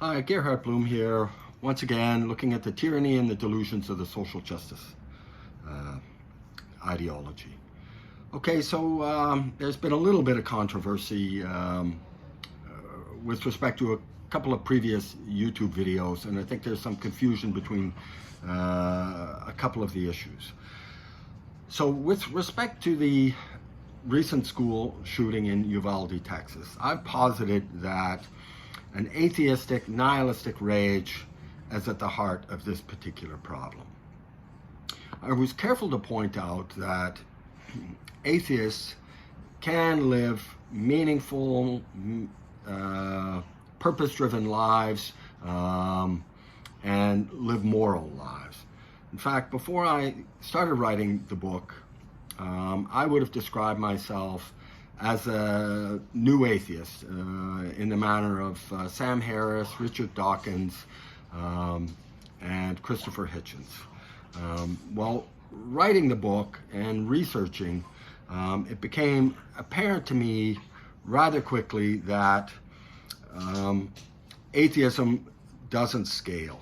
Hi, Gerhard Bloom here, once again looking at the tyranny and the delusions of the social justice ideology. Okay, so there's been a little bit of controversy with respect to a couple of previous YouTube videos, and I think there's some confusion between a couple of the issues. So with respect to the recent school shooting in Uvalde, Texas, I've posited that an atheistic, nihilistic rage is at the heart of this particular problem. I was careful to point out that atheists can live meaningful, purpose-driven lives and live moral lives. In fact, before I started writing the book, I would have described myself as a new atheist in the manner of Sam Harris, Richard Dawkins, and Christopher Hitchens. While writing the book and researching, it became apparent to me rather quickly that atheism doesn't scale.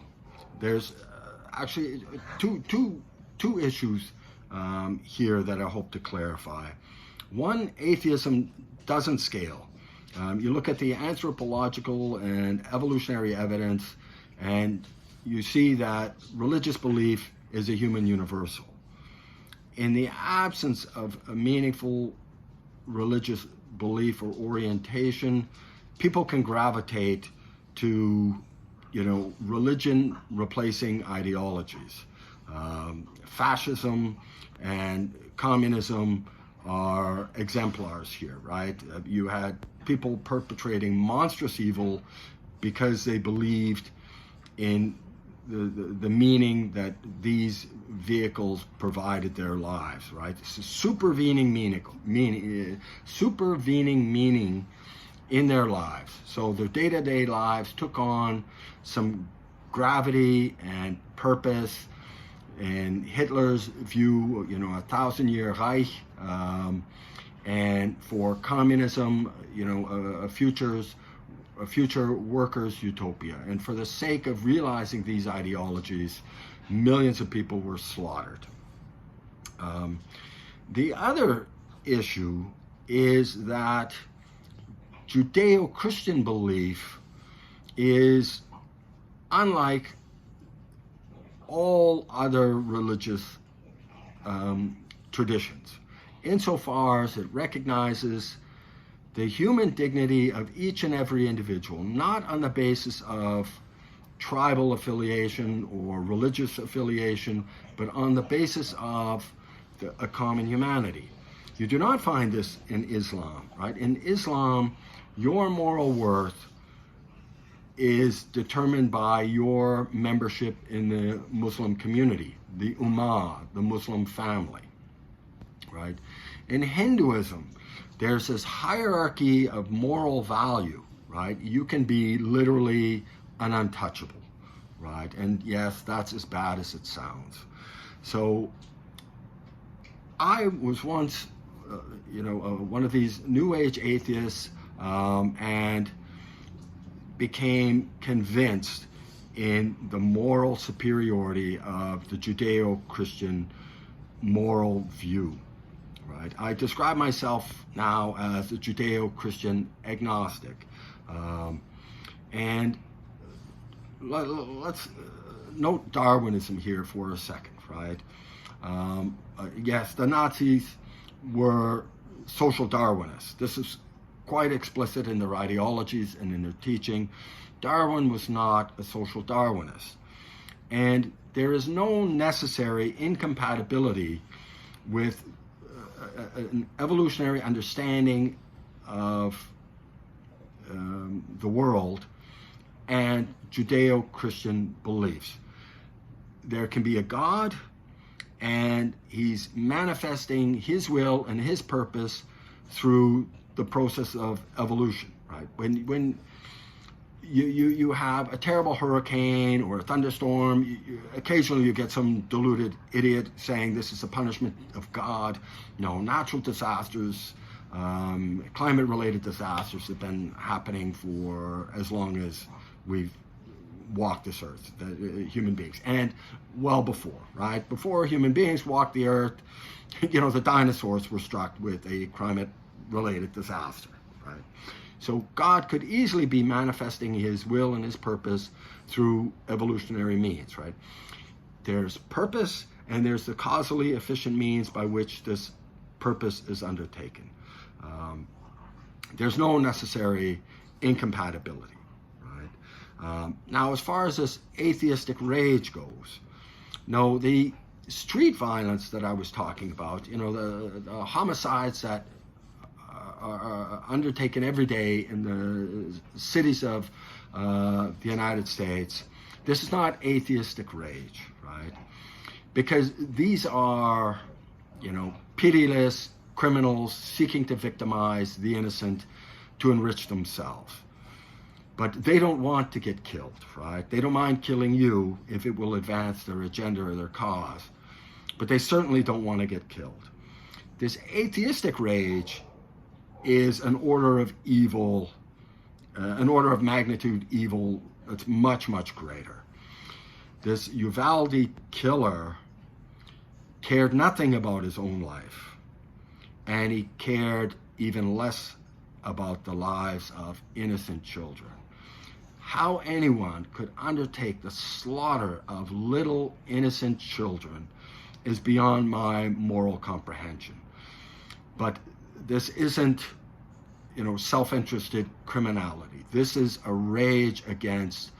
There's actually two issues here that I hope to clarify. One, atheism doesn't scale. You look at the anthropological and evolutionary evidence, and you see that religious belief is a human universal. In the absence of a meaningful religious belief or orientation, people can gravitate to, religion replacing ideologies. Fascism and communism are exemplars here, right? You had people perpetrating monstrous evil because they believed in the meaning that these vehicles provided their lives, right? It's a supervening meaning in their lives. So their day-to-day lives took on some gravity and purpose. And Hitler's view, a 1,000-year Reich, and for communism, a future workers' utopia. And for the sake of realizing these ideologies, millions of people were slaughtered. The other issue is that Judeo-Christian belief is unlike all other religious traditions, insofar as it recognizes the human dignity of each and every individual, not on the basis of tribal affiliation or religious affiliation, but on the basis of a common humanity. You do not find this in Islam, right? In Islam, your moral worth is determined by your membership in the Muslim community, the Ummah, the Muslim family, right? In Hinduism, there's this hierarchy of moral value, right? You can be literally an untouchable, right? And yes, that's as bad as it sounds. So I was once, one of these New Age atheists, and became convinced in the moral superiority of the Judeo-Christian moral view, right? I describe myself now as a Judeo-Christian agnostic. And let's note Darwinism here for a second, right? Yes, the Nazis were social Darwinists. This is quite explicit in their ideologies and in their teaching. Darwin was not a social Darwinist. And there is no necessary incompatibility with an evolutionary understanding of the world and Judeo-Christian beliefs. There can be a God, and he's manifesting his will and his purpose through the process of evolution, right? When you have a terrible hurricane or a thunderstorm, occasionally you get some deluded idiot saying this is a punishment of God. Natural disasters, climate-related disasters have been happening for as long as we've walked this earth, human beings, and well before, right? Before human beings walked the earth, the dinosaurs were struck with a climate-related disaster, right? So God could easily be manifesting his will and his purpose through evolutionary means, right? There's purpose, and there's the causally efficient means by which this purpose is undertaken. There's no necessary incompatibility, right? Now, as far as this atheistic rage goes, no, the street violence that I was talking about, the homicides that are undertaken every day in the cities of the United States, this is not atheistic rage, right? Because these are, pitiless criminals seeking to victimize the innocent to enrich themselves. But they don't want to get killed, right? They don't mind killing you if it will advance their agenda or their cause. But they certainly don't want to get killed. This atheistic rage is an order of evil, an order of magnitude evil that's much, much greater. This Uvalde killer cared nothing about his own life, and he cared even less about the lives of innocent children. How anyone could undertake the slaughter of little innocent children is beyond my moral comprehension. But this isn't, self-interested criminality. This is a rage against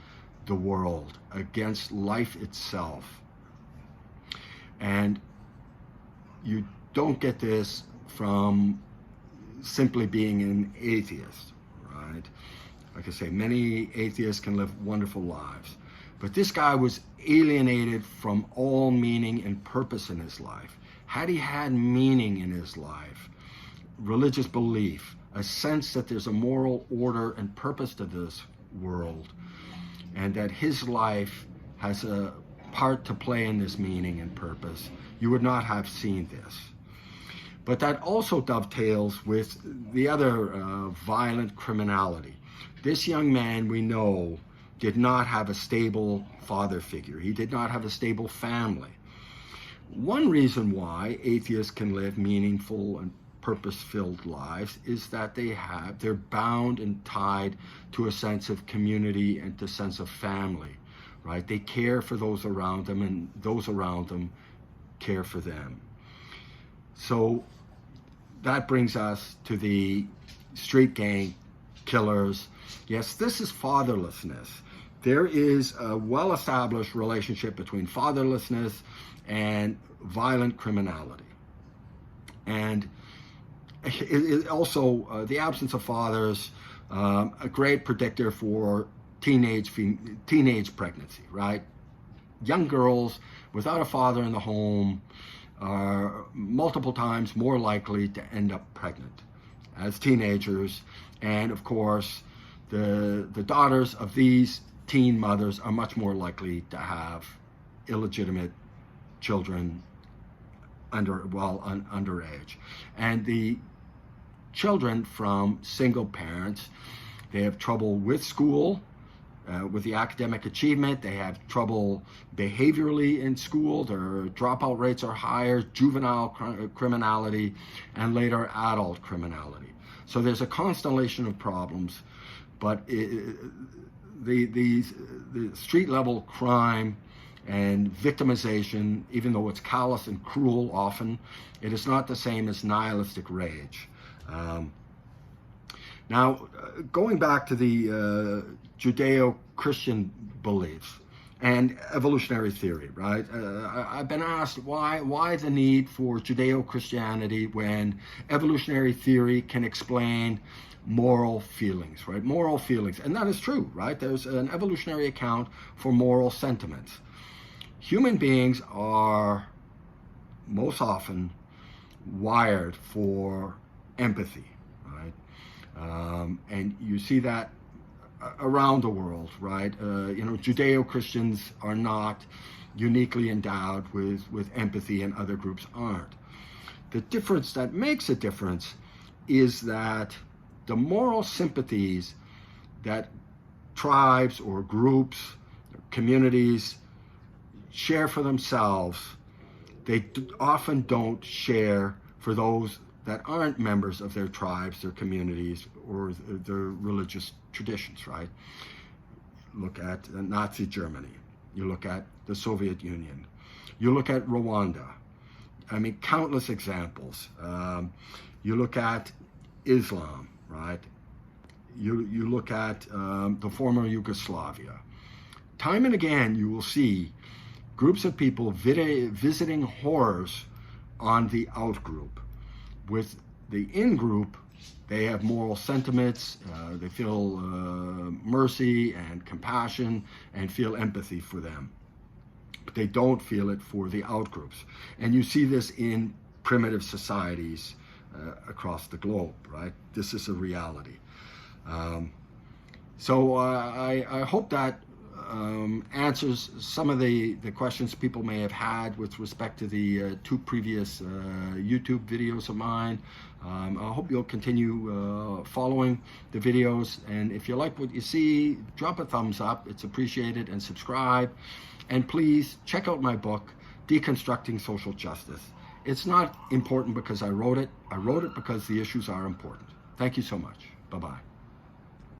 the world, against life itself. And you don't get this from simply being an atheist, right? Like I say, many atheists can live wonderful lives. But this guy was alienated from all meaning and purpose in his life. Had he had meaning in his life, religious belief, a sense that there's a moral order and purpose to this world, and that his life has a part to play in this meaning and purpose, you would not have seen this. But that also dovetails with the other violent criminality. This young man, we know, did not have a stable father figure. He did not have a stable family. One reason why atheists can live meaningful and purpose-filled lives is that they're bound and tied to a sense of community and to a sense of family, right? They care for those around them, and those around them care for them. So that brings us to the street gang killers. Yes, this is fatherlessness. There is a well-established relationship between fatherlessness and violent criminality. And it also, the absence of fathers, a great predictor for teenage pregnancy, right? Young girls without a father in the home are multiple times more likely to end up pregnant as teenagers. And of course, the daughters of these teen mothers are much more likely to have illegitimate children underage. And the children from single parents, they have trouble with school, with the academic achievement. They have trouble behaviorally in school. Their dropout rates are higher, juvenile criminality, and later adult criminality. So there's a constellation of problems, but the street level crime and victimization, even though it's callous and cruel often, it is not the same as nihilistic rage. Now, going back to the Judeo-Christian beliefs and evolutionary theory, right? I've been asked why the need for Judeo-Christianity when evolutionary theory can explain moral feelings, right? Moral feelings, and that is true, right? There's an evolutionary account for moral sentiments. Human beings are most often wired for empathy, right? And you see that around the world, right? Judeo-Christians are not uniquely endowed with empathy, and other groups aren't. The difference that makes a difference is that the moral sympathies that tribes or groups communities share for themselves, they often don't share for those that aren't members of their tribes, their communities, or their religious traditions, right? Look at Nazi Germany. You look at the Soviet Union. You look at Rwanda. I mean, countless examples. You look at Islam, right? You look at the former Yugoslavia. Time and again, you will see groups of people visiting horrors on the outgroup. With the in-group, they have moral sentiments, they feel mercy and compassion and feel empathy for them. But they don't feel it for the outgroups. And you see this in primitive societies across the globe, right? This is a reality. So I hope that answers some of the questions people may have had with respect to the two previous YouTube videos of mine. I hope you'll continue following the videos, and if you like what you see, drop a thumbs up. It's appreciated, and subscribe. And please check out my book, Deconstructing Social Justice. It's not important because I wrote it. I wrote it because the issues are important. Thank you so much. Bye-bye.